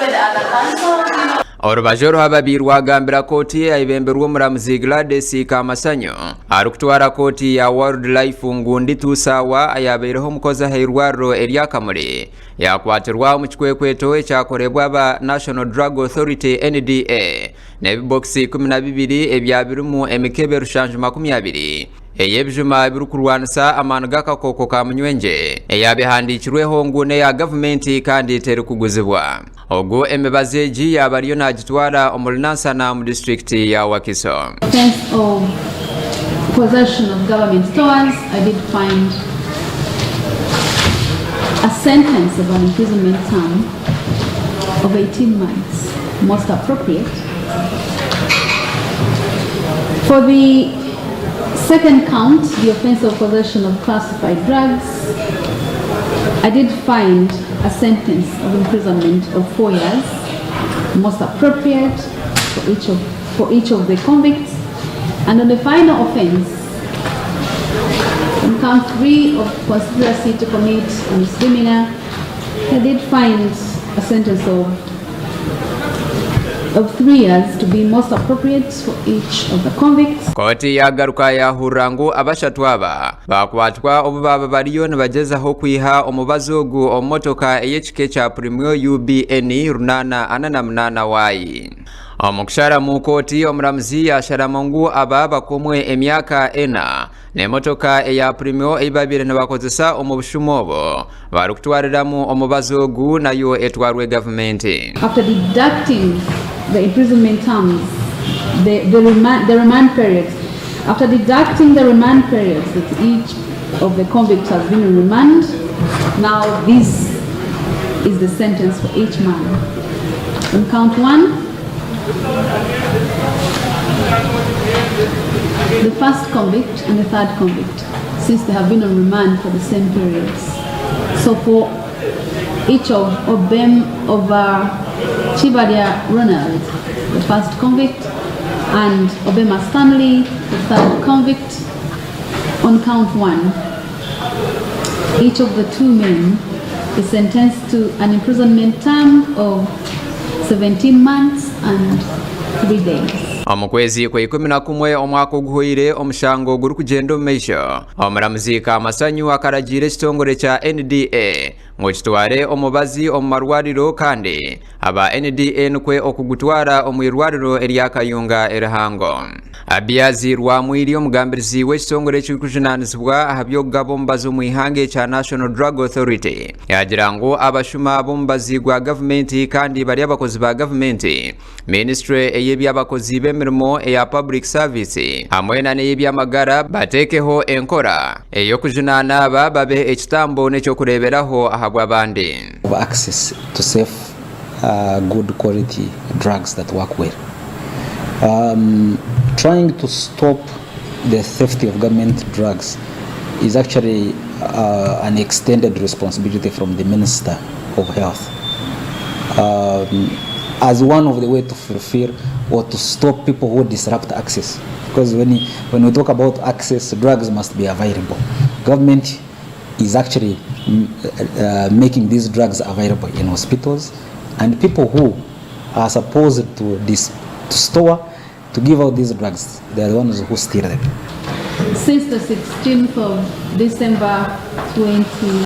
with the other councils. Orubajoro hababirwa gambira koti aibemberwa omuramuzi Gladys Kamasanyo arukutwara koti ya Wildlife ngundi tusawa ayabeireho omukozi ahairwariro eryakamuri yakwatirwa mu kikwekweto ekyakorebwa aba National Drug Authority NDA n'ebiboxi 12 ebyabirimu emikebe rushanjuma 20 eyebijuma birukurwanisa amanu g'akakoko ka munywenje eyabihandikirweho ngune ya Gavumenti kandi terikuguzibwa ogo Omubazi egi yabariyo nagitwara omulinansana mu district ya Wakiso. Offense of possession of government stores, I did find a sentence of an imprisonment term of 18 months, most appropriate. For the second count, the offense of possession of classified drugs, I did find a sentence of imprisonment of 4 years, most appropriate for each of the convicts. And on the final offense, on count 3 of conspiracy to commit a misdemeanor, I did find a sentence of 3 years to be most appropriate for each of the convicts. Koti yagaruka yahurangu Bashatu aba bakwatwa obubaba bariyo nibagezaho kwiha omubazi ogu omotoka eyekike kya Premio UBN runana anana wayi. Omukushara mu koti omuramuzi yasharamongu aba bakomwe emyaka 4 n'emotoka eya Premio ibabire nibakozesa omubushumo obo barukutwariramu omubazi ogu nayo etwarwe Gavumenti. After deducting the imprisonment terms, the remand periods, after deducting the remand periods that each of the convicts has been in remand, now this is the sentence for each man. On count 1, the first convict and the third convict, since they have been on remand for the same periods. So for each of them, Chibadia Ronald, the first convict, and Obema Stanley, the third convict, on count 1, each of the 2 men is sentenced to an imprisonment term of 17 months and 3 days. Omukwezi kwa 11 omwaka oguhoire omushango guri kugenda omumaisho omuramuzi Kamasanyo akaragire ekitongore kya NDA ngo kitware omubazi omumarwariro kandi aba NDA nkwe okugutwara omwirwariro eryakayunga erihango. Abyazirwa mwiri omugambirizi w'ekitongore ky'okujunanizibwa ahabw'Okwiba omubazi omwihange kya National Drug Authority yagira ngo abashuma b'omubazi gwa Gavumenti kandi bari abakozi ba Gavumenti Ministry ey'ebyabakozi b'emirimo eya Public Service hamwe n'eby'amagara batekeho enkora ey'okujunana aba babe ekitambo n'ekyokureberaho ahabw'abandi. Access to safe good quality drugs that work well. Trying to stop the theft of government drugs is actually an extended responsibility from the Minister of Health as one of the way to fulfill or to stop people who disrupt access. Because when we talk about access, drugs must be available. Government is actually making these drugs available in hospitals, and people who are supposed to store, to give out these drugs, they are the ones who steal them. Since the 16th of December 20